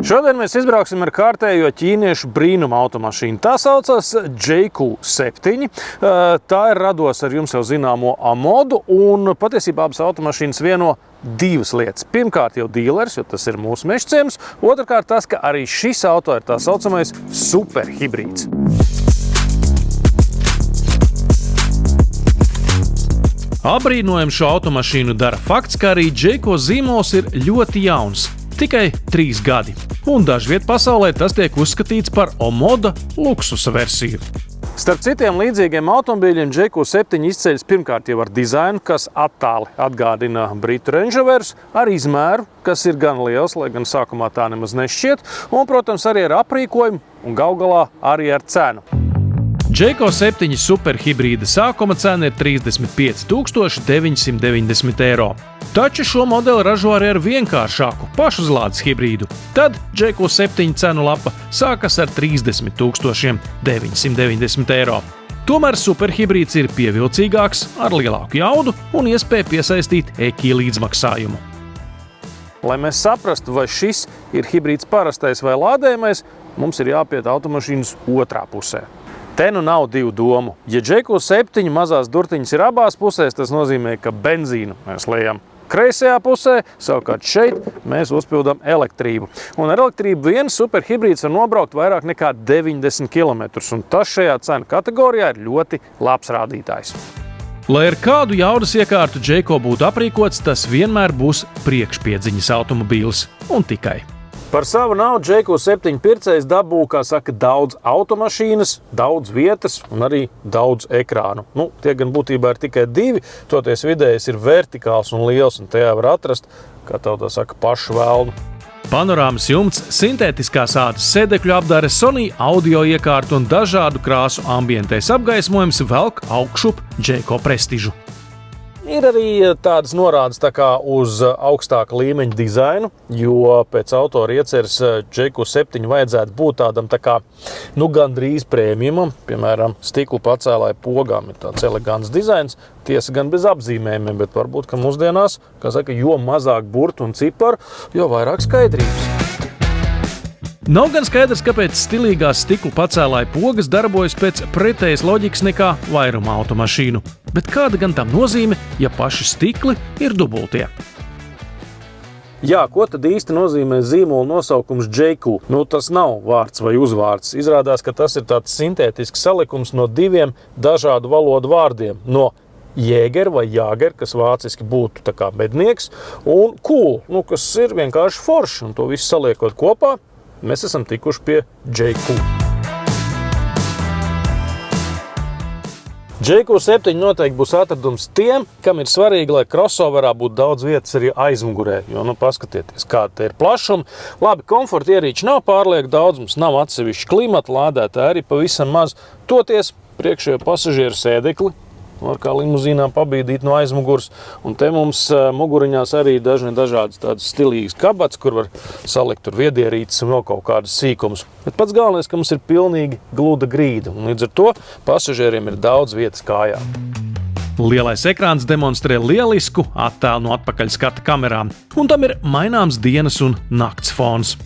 Šodien mēs izbrauksim ar kārtējo ķīniešu brīnuma automašīnu. Tā saucas JQ7. Tā ir rados ar jums jau zināmo Amodu, un patiesībā abas automašīnas vieno divas lietas. Pirmkārt jau dīlers, jo tas ir mūsu mežciems. Otrkārt tas, ka arī šis auto ir tā saucamais superhibrīds. Abrīnojam šo automašīnu dara fakts, ka arī JQ zīmols ir ļoti jauns. Tikai 3 gadi. Un dažviet pasaulē tas tiek uzskatīts par Omoda luksusa versiju. Starp citiem līdzīgiem automobīļiem JQ7 izceļas pirmkārt jau ar dizainu, kas attāli atgādina Britu Range Roverus, ar izmēru, kas ir gan liels, lai gan sākumā tā nemaz nešķiet, un, protams, arī ar aprīkojumu un gal galā arī ar cenu. JQ7 superhibrīda sākuma cena ir 35 990 eiro. Taču šo modeli ražo arī ar vienkāršāku pašuzlādes hibrīdu. Tad JQ7 cenu lapa sākas ar 30 990 eiro. Tomēr superhibrīds ir pievilcīgāks, ar lielāku jaudu un iespēju piesaistīt EQ līdzmaksājumu. Lai mēs saprastu, vai šis ir hibrīds parastais vai lādējamais, mums ir jāpiet automašīnas otrā pusē. Te nu nav divu domu. Ja JQ7 mazās durtiņas ir abās pusēs, tas nozīmē, ka benzīnu mēs liejam kreisajā pusē, savukārt šeit mēs uzpildām elektrību. Un ar elektrību viens superhibrīds var nobraukt vairāk nekā 90 km, un tas šajā cenu kategorijā ir ļoti labs rādītājs. Lai ar kādu jaudas iekārtu JQ būtu aprīkots, tas vienmēr būs priekšpiedziņas automobīls un tikai. Par savu naudu JQ7 pircējs dabū, kā saka, daudz automašīnas, daudz vietas un arī daudz ekrānu. Tie gan būtībā ir tikai 2, toties vidējais ir vertikāls un liels, un tajā var atrast, kā tautā saka, pašu velnu. Panorāmas jumts, sintētiskās ādas sēdekļu apdare, Sony audio iekārtu un dažādu krāsu ambientēs apgaismojums velk augšup JQ prestižu. Ir arī tādas norādes tā kā uz augstāka līmeņa dizainu, jo pēc autora ieceres JQ7 vajadzētu būt tādam tā kā, gandrīz prēmijumam, piemēram, stiklu pacēlāju pogām ir tāds elegants dizains, tiesa gan bez apzīmējumiem, bet varbūt, ka mūsdienās, kā saka, jo mazāk burtu un ciparu, jo vairāk skaidrības. Nav gan skaidrs, kāpēc stilīgās stiklu pacēlāju pogas darbojas pēc pretējas loģikas nekā vairuma automašīnu. Bet kāda gan tam nozīme, ja paši stikli ir dubultie? Jā, ko tad īsti nozīmē zīmola nosaukums JQ? Tas nav vārds vai uzvārds. Izrādās, ka tas ir tāds sintētisks salikums no 2 dažādu valodu vārdiem. No Jäger vai Jāger, kas vāciski būtu tā kā mednieks, un cool, kas ir vienkārši forši, un to visu saliekot kopā, mēs esam tikuši pie JQ. JQ7 noteikti būs atradums tiem, kam ir svarīgi, lai crossoverā būtu daudz vietas arī aizmugurē, jo, paskatieties, kāda te ir plašuma. Labi, komforta ierīči nav pārlieku daudz, mums nav atsevišķi klimata lādētāji, arī pavisam maz. Toties priekšējo pasažieru sēdekli var kā limuzīnā pabīdīt no aizmugurs, un te mums muguriņās arī dažādas tādas stilīgas kabats, kur var salikt tur viedierīces un vēl kaut kādas sīkumus. Bet pats galvenais, ka mums ir pilnīgi gluda grīda, un līdz ar to pasažieriem ir daudz vietas kājā. Lielais ekrāns demonstrē lielisku attēlu no atpakaļ skata kamerām, un tam ir maināms dienas un nakts fons.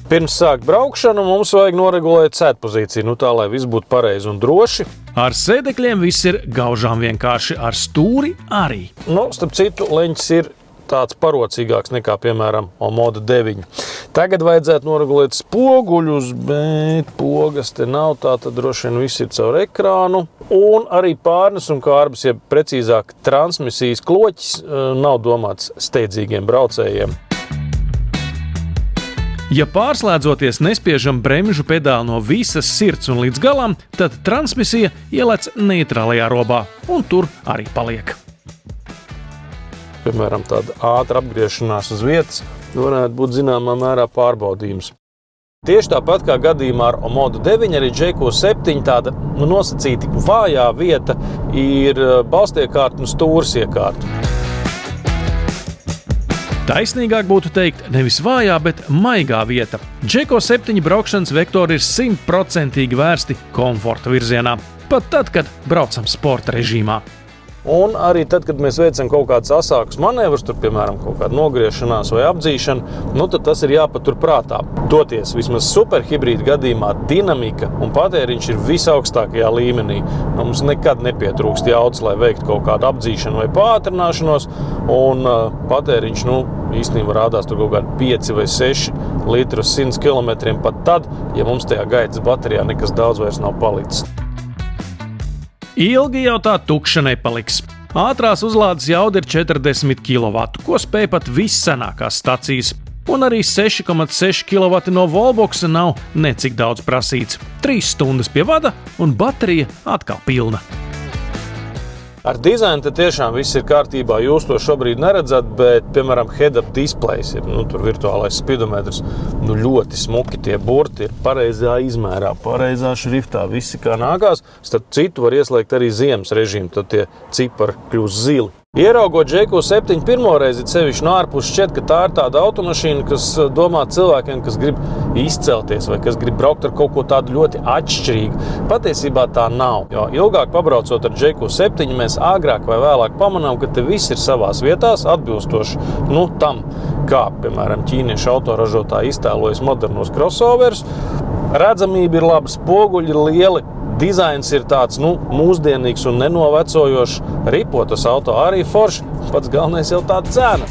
Pirms sākt braukšanu mums vajag noregulēt sēdpozīciju, tā, lai viss būtu pareizi un droši. Ar sēdekļiem viss ir gaužām vienkārši, ar stūri arī. Starp citu, leņķis ir tāds parocīgāks nekā, piemēram, Omoda 9. Tagad vajadzētu noregulēt spoguļus, bet pogas te nav, tā tad droši vien viss ir caur ekrānu. Un arī pārnes un kārbas, ja precīzāk transmisijas kloķis, nav domāts steidzīgiem braucējiem. Ja pārslēdzoties nespiežam bremžu pedāli no visas sirds un līdz galam, tad transmisija ielec neitrālajā robā, un tur arī paliek. Piemēram, tāda ātra apgriešanās uz vietas varētu būt zināmā mērā pārbaudījums. Tieši tāpat kā gadījumā ar Omoda 9, arī JQ7 tāda nosacīti vājā vieta ir balstiekārta un stūres iekārta. Taisnīgāk būtu teikt nevis vājā, bet maigā vieta. JQ7 braukšanas vektori ir 100% vērsti komforta virzienā, pat tad, kad braucam sporta režīmā. Un arī tad, kad mēs veicam kaut kādus asākus manevrus, tur, piemēram, kaut kāda nogriešanās vai apdzīšana, tad tas ir jāpatur prātā. Toties vismaz superhibrīda gadījumā dinamika un patēriņš ir visaugstākajā līmenī. Mums nekad nepietrūkst jaudas, lai veiktu kaut kādu apdzīšanu vai pātrināšanos, un patēriņš, īstenībā rādās tur kaut kādi 5 vai 6 litri uz 100 kilometriem pat tad, ja mums tajā gaitas baterijā nekas daudz vairs nav palicis. Ilgi jau tā tukša nepaliks. Ātrās uzlādes jauda ir 40 kW, ko spēj pat vissenākās stacijas. Un arī 6,6 kW no Volboxa nav necik daudz prasīts. 3 stundas pie vada un baterija atkal pilna. Ar dizainu te tiešām viss ir kārtībā. Jūs to šobrīd neredzat, bet, piemēram, head-up displays ir, tur virtuālais spidometrs, ļoti smuki tie burti ir pareizā izmērā, pareizā šriftā, visi kā nākās. Starp citu var ieslēgt arī ziemas režīmu, tad tie cipari kļūs zili. Ieraugot JQ7 pirmoreiz, sevišķi no ārpuses šķiet, ka tā ir tāda automašīna, kas domā cilvēkiem, kas grib izcelties vai kas grib braukt ar kaut ko tādu ļoti atšķirīgu. Patiesībā tā nav, jo ilgāk pabraucot ar JQ7, mēs agrāk vai vēlāk pamanām, ka te viss ir savās vietās atbilstoši tam, kā, piemēram, ķīniešu autoražotāji iztēlojas modernos crossovers. Redzamība ir laba, spoguļi ir lieli. Dizains ir tāds, mūsdienīgs un nenovecojošs. Ripotas auto arī forši, pats galvenais jau tā cena.